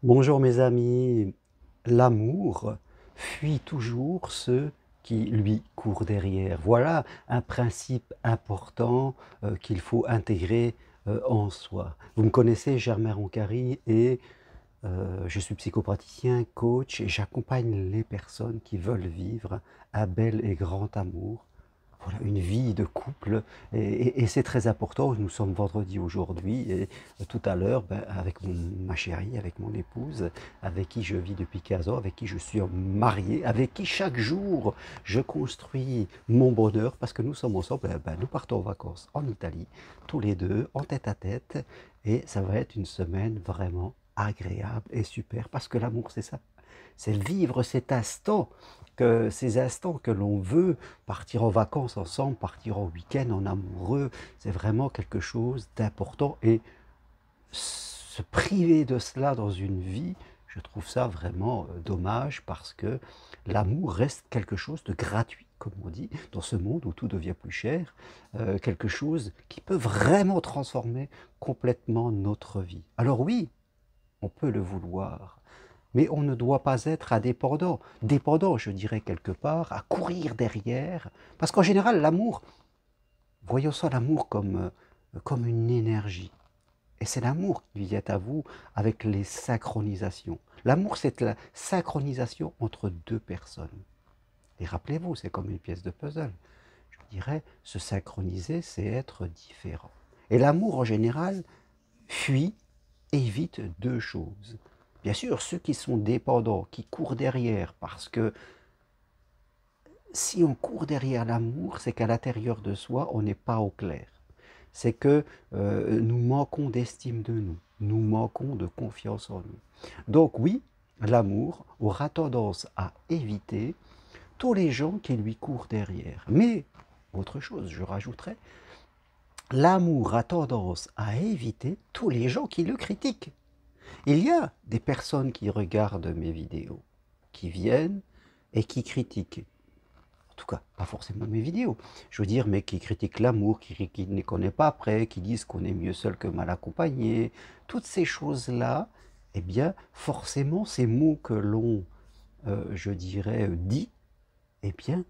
Bonjour mes amis, l'amour fuit toujours ceux qui lui courent derrière. Voilà un principe important qu'il faut intégrer en soi. Vous me connaissez, Germain Roncary, et je suis psychopraticien, coach, et j'accompagne les personnes qui veulent vivre un bel et grand amour. Voilà, une vie de couple, et c'est très important. Nous sommes vendredi aujourd'hui, et tout à l'heure, avec ma chérie, avec mon épouse, avec qui je vis depuis 15 ans, avec qui je suis marié, avec qui chaque jour je construis mon bonheur, parce que nous sommes ensemble. Nous partons en vacances en Italie, tous les deux, en tête à tête, et ça va être une semaine vraiment agréable et super, parce que l'amour, c'est ça. C'est vivre cet instant, ces instants que l'on veut, partir en vacances ensemble, partir en week-end en amoureux, c'est vraiment quelque chose d'important. Et se priver de cela dans une vie, je trouve ça vraiment dommage, parce que l'amour reste quelque chose de gratuit, comme on dit, dans ce monde où tout devient plus cher, quelque chose qui peut vraiment transformer complètement notre vie. Alors oui, on peut le vouloir, mais on ne doit pas être indépendant. Dépendant, je dirais quelque part, à courir derrière. Parce qu'en général, l'amour, voyons ça, l'amour comme une énergie. Et c'est l'amour qui vient à vous avec les synchronisations. L'amour, c'est la synchronisation entre deux personnes. Et rappelez-vous, c'est comme une pièce de puzzle. Je dirais, se synchroniser, c'est être différent. Et l'amour, en général, fuit, évite deux choses. Bien sûr, ceux qui sont dépendants, qui courent derrière, parce que si on court derrière l'amour, c'est qu'à l'intérieur de soi, on n'est pas au clair. C'est que nous manquons d'estime de nous, nous manquons de confiance en nous. Donc oui, l'amour aura tendance à éviter tous les gens qui lui courent derrière. Mais, autre chose, je rajouterais, l'amour a tendance à éviter tous les gens qui le critiquent. Il y a des personnes qui regardent mes vidéos, qui viennent et qui critiquent. En tout cas, pas forcément mes vidéos. Je veux dire, mais qui critiquent l'amour, qui ne connaissent pas après, qui disent qu'on est mieux seul que mal accompagné. Toutes ces choses-là, eh bien, forcément, ces mots que l'on, je dirais, dit, eh bien,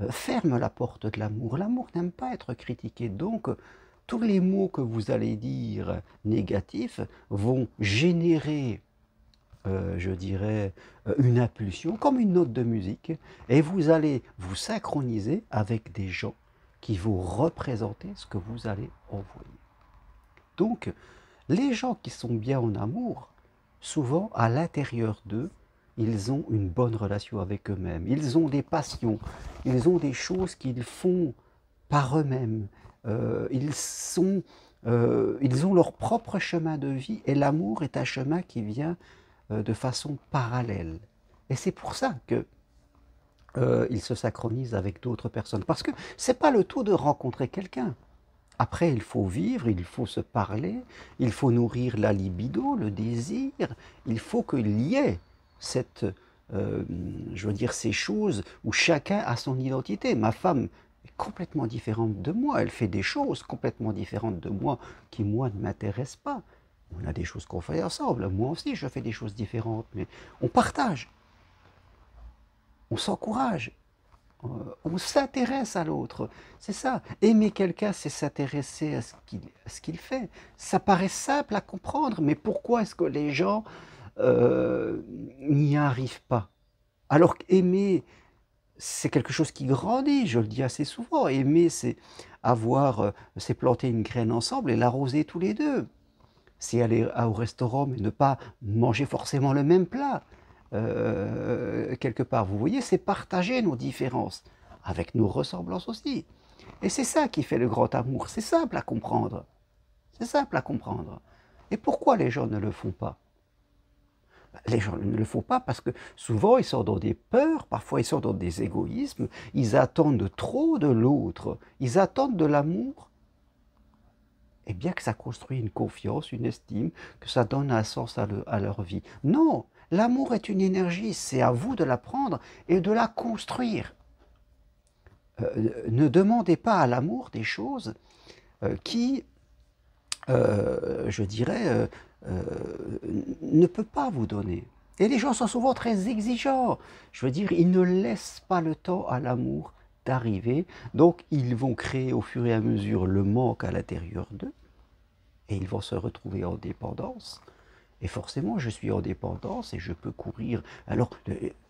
ferment la porte de l'amour. L'amour n'aime pas être critiqué. Donc, tous les mots que vous allez dire négatifs vont générer, je dirais, une impulsion, comme une note de musique, et vous allez vous synchroniser avec des gens qui vont représenter ce que vous allez envoyer. Donc, les gens qui sont bien en amour, souvent à l'intérieur d'eux, ils ont une bonne relation avec eux-mêmes, ils ont des passions, ils ont des choses qu'ils font par eux-mêmes, ils ont leur propre chemin de vie, et l'amour est un chemin qui vient de façon parallèle. Et c'est pour ça que il se synchronise avec d'autres personnes. Parce que c'est pas le tout de rencontrer quelqu'un. Après, il faut vivre, il faut se parler, il faut nourrir la libido, le désir, il faut qu'il y ait cette, je veux dire, ces choses où chacun a son identité. Ma femme est complètement différente de moi, elle fait des choses complètement différentes de moi qui, moi, ne m'intéressent pas. On a des choses qu'on fait ensemble, moi aussi je fais des choses différentes, mais on partage, on s'encourage, on s'intéresse à l'autre. C'est ça. Aimer quelqu'un, c'est s'intéresser à ce qu'il fait. Ça paraît simple à comprendre, mais pourquoi est-ce que les gens n'y arrivent pas? Alors qu'aimer, c'est quelque chose qui grandit, je le dis assez souvent. Aimer, c'est c'est planter une graine ensemble et l'arroser tous les deux. C'est aller au restaurant, mais ne pas manger forcément le même plat. Quelque part, vous voyez, c'est partager nos différences, avec nos ressemblances aussi. Et c'est ça qui fait le grand amour. C'est simple à comprendre. C'est simple à comprendre. Et pourquoi les gens ne le font pas? Les gens ne le font pas parce que souvent ils sont dans des peurs, parfois ils sont dans des égoïsmes, ils attendent trop de l'autre, ils attendent de l'amour, et bien que ça construit une confiance, une estime, que ça donne un sens à leur vie. Non, l'amour est une énergie, c'est à vous de la prendre et de la construire. Ne demandez pas à l'amour des choses qui, je dirais, ne peut pas vous donner. Et les gens sont souvent très exigeants. Je veux dire, ils ne laissent pas le temps à l'amour d'arriver. Donc, ils vont créer au fur et à mesure le manque à l'intérieur d'eux. Et ils vont se retrouver en dépendance. Et forcément, je suis en dépendance et je peux courir. Alors,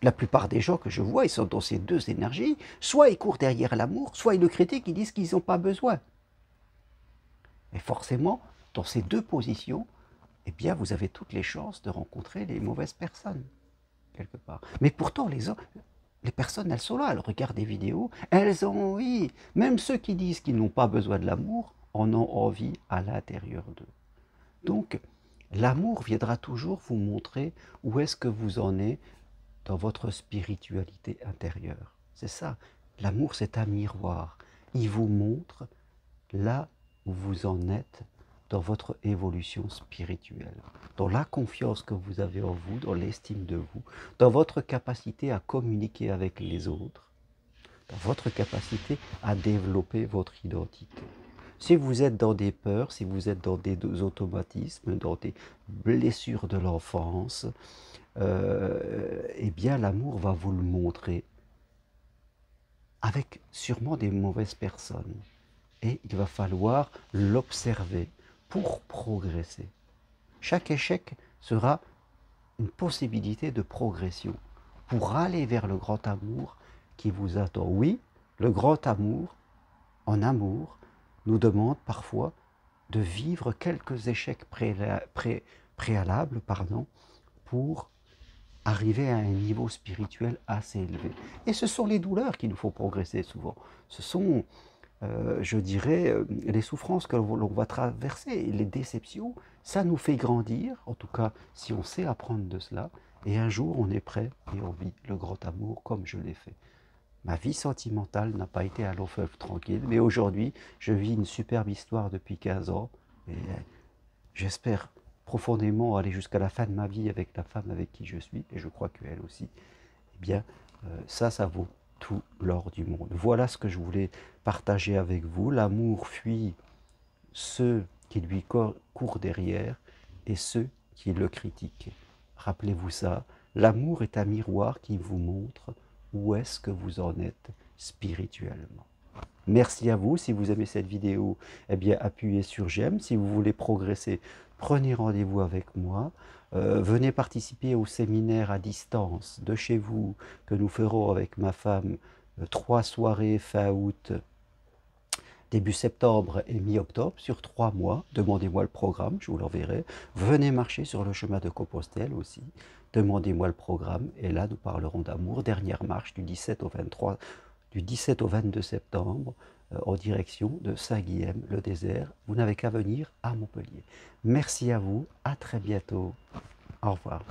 la plupart des gens que je vois, ils sont dans ces deux énergies. Soit ils courent derrière l'amour, soit ils le critiquent, ils disent qu'ils n'ont pas besoin. Et forcément, dans ces deux positions, eh bien, vous avez toutes les chances de rencontrer les mauvaises personnes, quelque part. Mais pourtant, les personnes, elles sont là, elles regardent des vidéos, elles ont envie. Même ceux qui disent qu'ils n'ont pas besoin de l'amour en ont envie à l'intérieur d'eux. Donc, l'amour viendra toujours vous montrer où est-ce que vous en êtes dans votre spiritualité intérieure. C'est ça. L'amour, c'est un miroir. Il vous montre là où vous en êtes dans votre évolution spirituelle, dans la confiance que vous avez en vous, dans l'estime de vous, dans votre capacité à communiquer avec les autres, dans votre capacité à développer votre identité. Si vous êtes dans des peurs, si vous êtes dans des automatismes, dans des blessures de l'enfance, eh bien l'amour va vous le montrer avec sûrement des mauvaises personnes. Et il va falloir l'observer pour progresser. Chaque échec sera une possibilité de progression pour aller vers le grand amour qui vous attend. Oui, le grand amour, en amour, nous demande parfois de vivre quelques échecs préalables pour arriver à un niveau spirituel assez élevé. Et ce sont les douleurs qui nous font progresser souvent. Ce sont, je dirais, les souffrances que l'on va traverser, les déceptions, ça nous fait grandir, en tout cas si on sait apprendre de cela, et un jour on est prêt et on vit le grand amour comme je l'ai fait. Ma vie sentimentale n'a pas été un long fleuve tranquille, mais aujourd'hui, je vis une superbe histoire depuis 15 ans, et j'espère profondément aller jusqu'à la fin de ma vie avec la femme avec qui je suis, et je crois qu'elle aussi. Eh bien, ça vaut tout l'or du monde. Voilà ce que je voulais partager avec vous. L'amour fuit ceux qui lui courent derrière et ceux qui le critiquent. Rappelez-vous ça, l'amour est un miroir qui vous montre où est-ce que vous en êtes spirituellement. Merci à vous. Si vous aimez cette vidéo, eh bien appuyez sur j'aime. Si vous voulez progresser, prenez rendez-vous avec moi. Venez participer au séminaire à distance de chez vous que nous ferons avec ma femme 3 soirées fin août, début septembre et mi-octobre, sur 3 mois. Demandez-moi le programme, je vous l'enverrai. Venez marcher sur le chemin de Compostelle aussi. Demandez-moi le programme et là nous parlerons d'amour. Dernière marche du 17 au 22 septembre en direction de Saint-Guilhem, le désert. Vous n'avez qu'à venir à Montpellier. Merci à vous, à très bientôt. Au revoir.